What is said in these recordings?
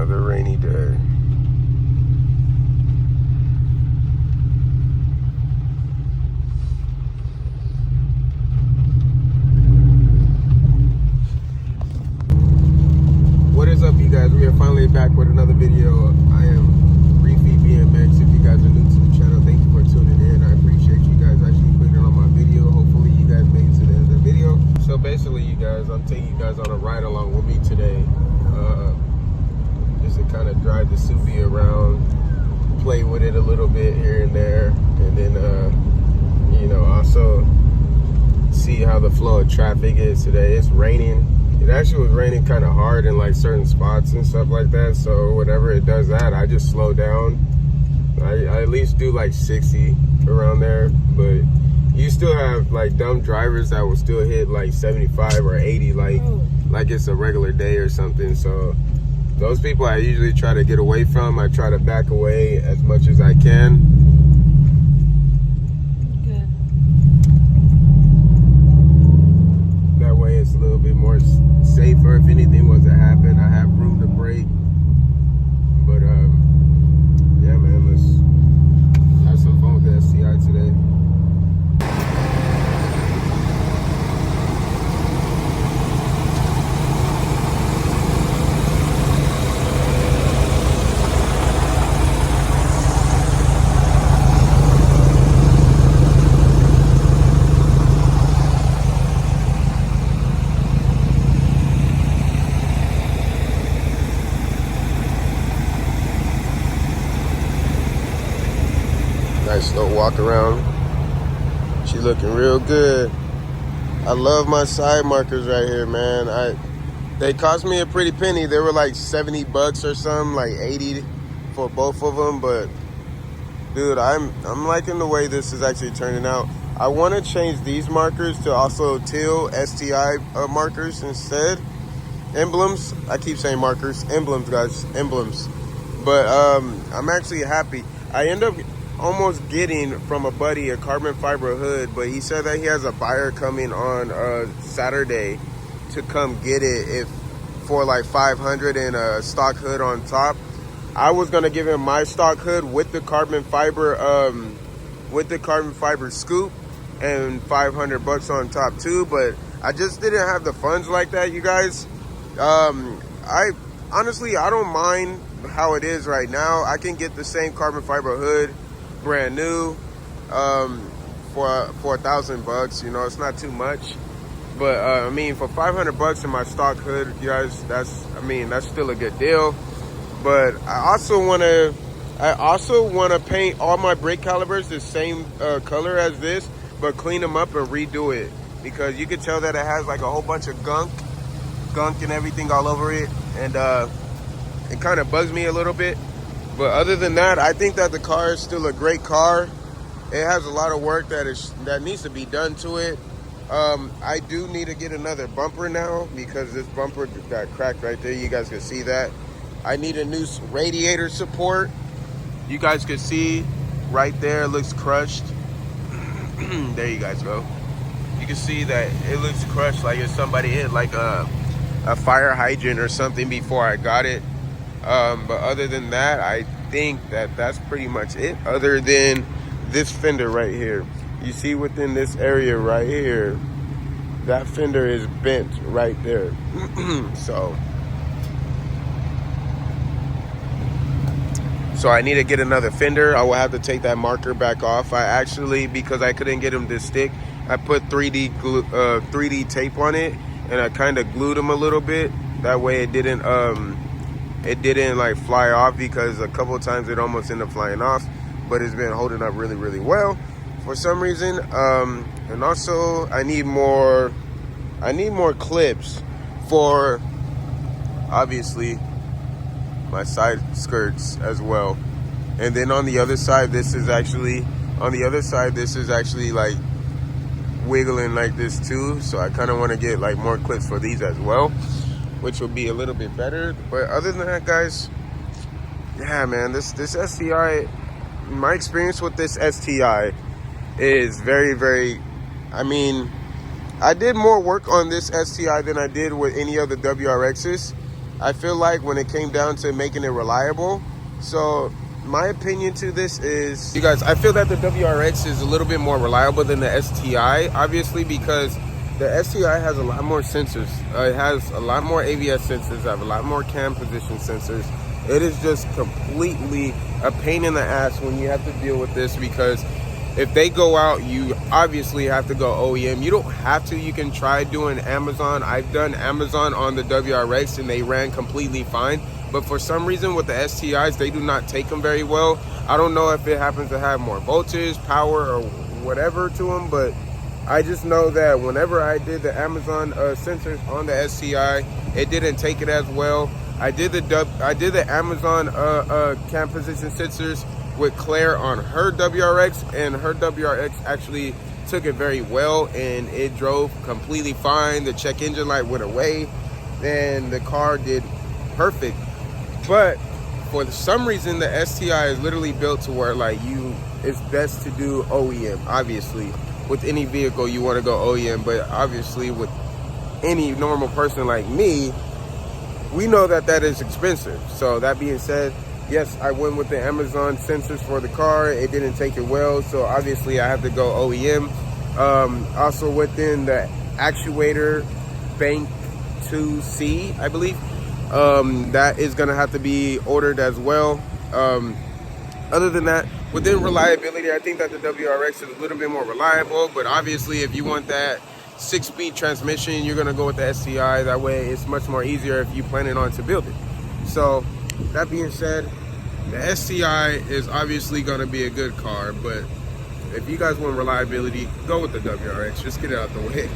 Another rainy day. What is up, you guys? We are finally back with another video. I am Reefy BMX. If you guys are new to the channel, thank you for tuning in. I appreciate you guys actually clicking on my video. Hopefully you guys made it to the end of the video. So basically, you guys, I'm taking you guys on a ride along with me today. Just to kind of drive the Subi around, play with it a little bit here and there, and then you know, also see how the flow of traffic is today. It's raining. It actually was raining kind of hard in like certain spots and stuff like that. So whenever it does that, I just slow down. I at least do like 60 around there. But you still have like dumb drivers that will still hit like 75 or 80 like it's a regular day or something. So those people I usually try to get away from. I try to back away as much as I can. Good. That way it's a little bit more safer if anything was to happen. I have room to brake. But yeah, man, let's have some fun with the STI today. Nice little walk around. She looking real good. I love my side markers right here, man. They cost me a pretty penny. They were like 70 bucks or something, like 80 for both of them. But dude, I'm liking the way this is actually turning out. I want to change these markers to also teal STI markers instead. Emblems. I keep saying markers. Emblems, guys. Emblems. But I'm actually happy. I end up almost getting from a buddy a carbon fiber hood, but he said that he has a buyer coming on Saturday to come get it for like 500 and a stock hood on top. I was gonna give him my stock hood with the carbon fiber scoop and 500 bucks on top too, but I just didn't have the funds like that, you guys. I honestly don't mind how it is right now. I can get the same carbon fiber hood brand new for 1,000 bucks. You know, it's not too much, but I mean, for 500 bucks in my stock hood, you guys, that's still a good deal. But I also want to paint all my brake calipers the same color as this, but clean them up and redo it, because you can tell that it has like a whole bunch of gunk and everything all over it, and it kind of bugs me a little bit. But other than that, I think that the car is still a great car. It has a lot of work that needs to be done to it. I do need to get another bumper now, because this bumper got cracked right there. You guys can see that. I need a new radiator support. You guys can see right there, it looks crushed. There you guys go. You can see that it looks crushed, like if somebody hit like a fire hydrant or something before I got it. But other than that, I think that that's pretty much it, other than this fender right here. You see within this area right here, that fender is bent right there. So I need to get another fender. I will have to take that marker back off. I actually, because I couldn't get them to stick, I put 3D tape on it, and I kind of glued them a little bit. That way it didn't like fly off, because a couple of times it almost ended up flying off, but it's been holding up really, really well for some reason. And also I need more clips for obviously my side skirts as well. And then on the other side, this is actually like wiggling like this too. So I kind of want to get like more clips for these as well, which will be a little bit better. But other than that, guys, yeah, man, this STI, my experience with this STI is very, very, I mean, I did more work on this STI than I did with any other WRXs. I feel like when it came down to making it reliable. So my opinion to this is, you guys, I feel that the WRX is a little bit more reliable than the STI, obviously, because the STI has a lot more sensors. It has a lot more ABS sensors, have a lot more cam position sensors. It is just completely a pain in the ass when you have to deal with this, because if they go out, you obviously have to go OEM. You don't have to. You can try doing Amazon. I've done Amazon on the WRX and they ran completely fine. But for some reason with the STIs, they do not take them very well. I don't know if it happens to have more voltage, power, or whatever to them, but I just know that whenever I did the Amazon sensors on the STI, it didn't take it as well. I did the Amazon cam position sensors with Claire on her WRX, and her WRX actually took it very well and it drove completely fine. The check engine light went away and the car did perfect. But for some reason the STI is literally built to where like it's best to do OEM. Obviously with any vehicle you want to go OEM, but obviously with any normal person like me, we know that that is expensive. So that being said, yes, I went with the Amazon sensors for the car. It didn't take it well, so obviously I have to go OEM. Also within the actuator bank 2C, I believe, that is gonna have to be ordered as well. Other than that, within reliability, I think that the WRX is a little bit more reliable, but obviously if you want that 6-speed transmission, you're gonna go with the STI. That way it's much more easier if you planning on to build it. So that being said, the STI is obviously gonna be a good car, but if you guys want reliability, go with the WRX. Just get it out the way.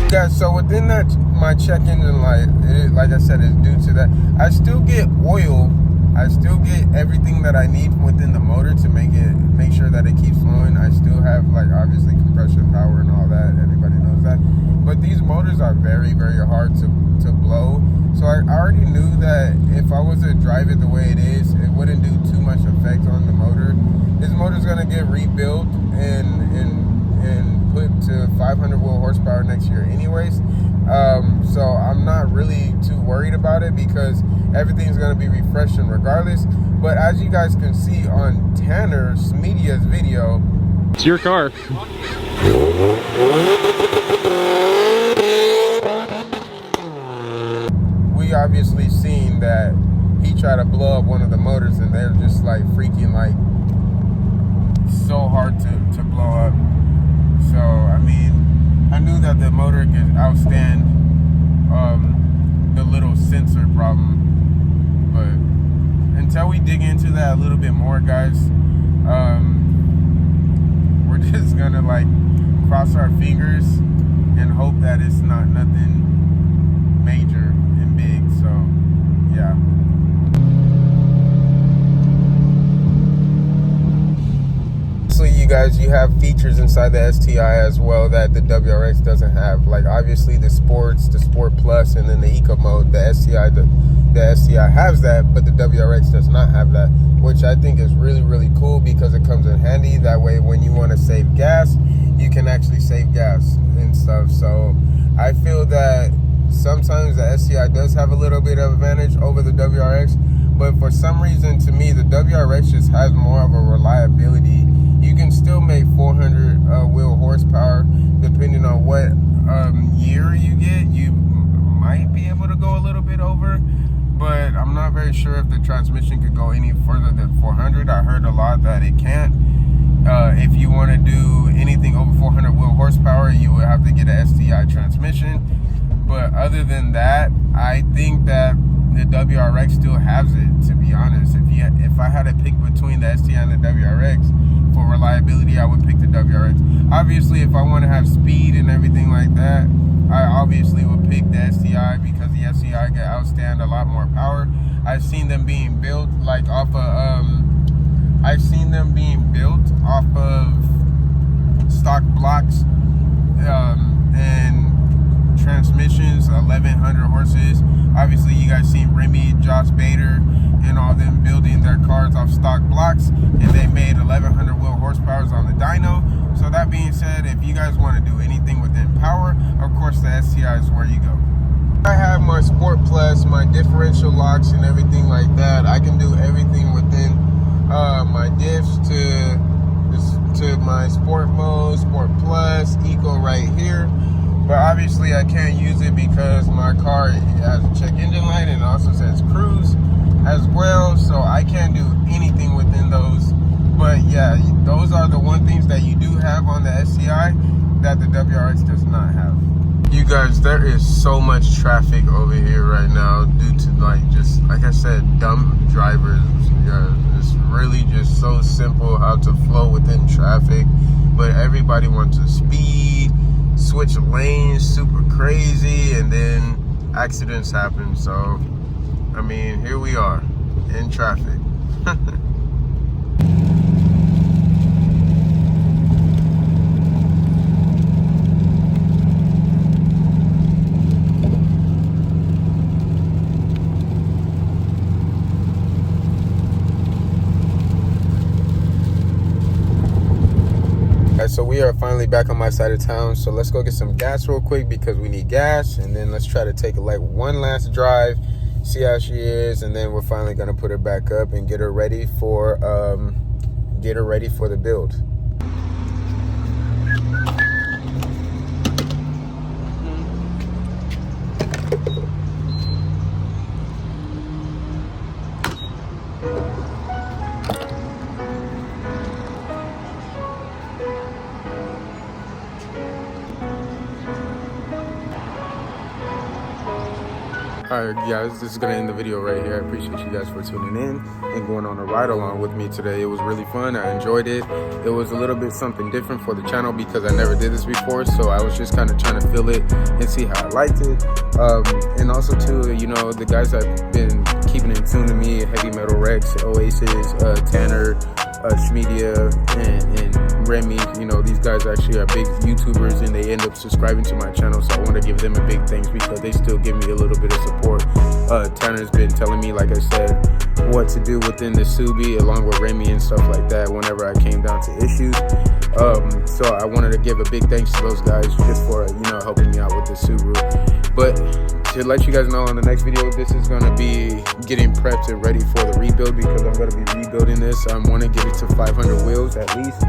Yeah, so within that, my check engine light, like I said, is due to that. I still get oil. I still get everything that I need within the motor to make sure that it keeps flowing. I still have, like, obviously compression power and all that. Everybody knows that. But these motors are very, very hard to blow. So I already knew that if I was to drive it the way it is, it wouldn't do too much effect on the motor. This motor's gonna get rebuilt and put to 500 wheel horsepower next year anyways. So I'm not really too worried about it because everything's going to be refreshing regardless. But as you guys can see on Tanner Media's video, it's your car. We obviously seen that he tried to blow up one of the motors and they're just like freaking like so hard to blow up. So I mean, I knew that the motor could outstand the little sensor problem, but until we dig into that a little bit more, guys, we're just gonna like cross our fingers and hope that it's not nothing major and big. So yeah. You guys, you have features inside the STI as well that the WRX doesn't have. Like obviously the Sport Plus, and then the Eco mode. The STI has that, but the WRX does not have that, which I think is really, really cool because it comes in handy. That way, when you want to save gas, you can actually save gas and stuff. So I feel that sometimes the STI does have a little bit of advantage over the WRX, but for some reason, to me, the WRX just has more of a reliability. You can still make 400 wheel horsepower depending on what year you get. You might be able to go a little bit over, but I'm not very sure if the transmission could go any further than 400. I heard a lot that it can't. If you want to do anything over 400 wheel horsepower, you would have to get an STI transmission. But other than that, I think that the WRX still has it, to be honest. If I had to pick between the STI and the WRX for reliability, I would pick the WRX. Obviously, if I want to have speed and everything like that, I obviously would pick the STI because the STI can outstand a lot more power. I've seen them being built like off of classes. Obviously, you guys seen Remy, Josh Bader, and all them building their cars off stock blocks, and they made 1100 wheel horsepowers on the dyno. So that being said, if you guys want to do anything within power, of course the STI is where you go. I have my Sport Plus, my differential locks and everything like that. I can do everything within my diffs to my Sport Mode, Sport Plus, Eco right here. But obviously I can't use it because my car has a check engine light and it also says cruise as well. So I can't do anything within those. But yeah, those are the one things that you do have on the SCI that the WRX does not have. You guys, there is so much traffic over here right now due to, like, just like I said, dumb drivers. Yeah, it's really just so simple how to flow within traffic, but everybody wants to speed, switch lanes super crazy, and then accidents happen. So I mean, here we are in traffic. So we are finally back on my side of town, so let's go get some gas real quick because we need gas, and then let's try to take like one last drive, see how she is, and then we're finally gonna put her back up and get her ready for the build. Alright guys, this is going to end the video right here. I appreciate you guys for tuning in and going on a ride along with me today. It was really fun. I enjoyed it. It was a little bit something different for the channel because I never did this before, so I was just kind of trying to feel it and see how I liked it. And also too, you know, the guys that have been keeping in tune to me, Heavy Metal Rex, Oasis, Tanner, Shmedia, and Remy, you know, these guys actually are big YouTubers and they end up subscribing to my channel, so I want to give them a big thanks because they still give me a little bit of support. Tanner's been telling me, like I said, what to do within the Subi along with Remy and stuff like that whenever I came down to issues. So I wanted to give a big thanks to those guys just for, you know, helping me out with the Subaru. But to let you guys know, on the next video, this is going to be getting prepped and ready for the rebuild because I'm going to be rebuilding this. I want to get it to 500 wheels at least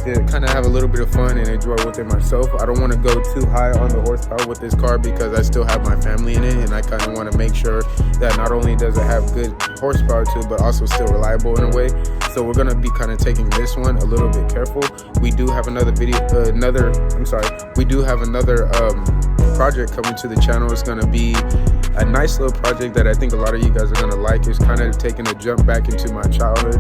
to kind of have a little bit of fun and enjoy with it myself. I don't want to go too high on the horsepower with this car because I still have my family in it, and I kind of want to make sure that not only does it have good horsepower to it, but also still reliable in a way. So we're going to be kind of taking this one a little bit careful. We do have another video, we do have another project coming to the channel. It's going to be a nice little project that I think a lot of you guys are going to like. It's kind of taking a jump back into my childhood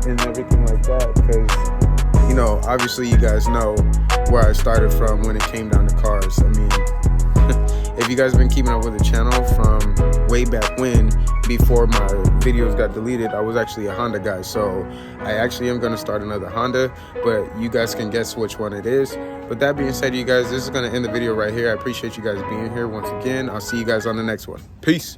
and everything like that because, you know, obviously you guys know where I started from when it came down to cars. I mean, if you guys have been keeping up with the channel from way back when, before my videos got deleted, I was actually a Honda guy. So I actually am going to start another Honda, but you guys can guess which one it is. But that being said, you guys, this is going to end the video right here. I appreciate you guys being here once again. I'll see you guys on the next one. Peace.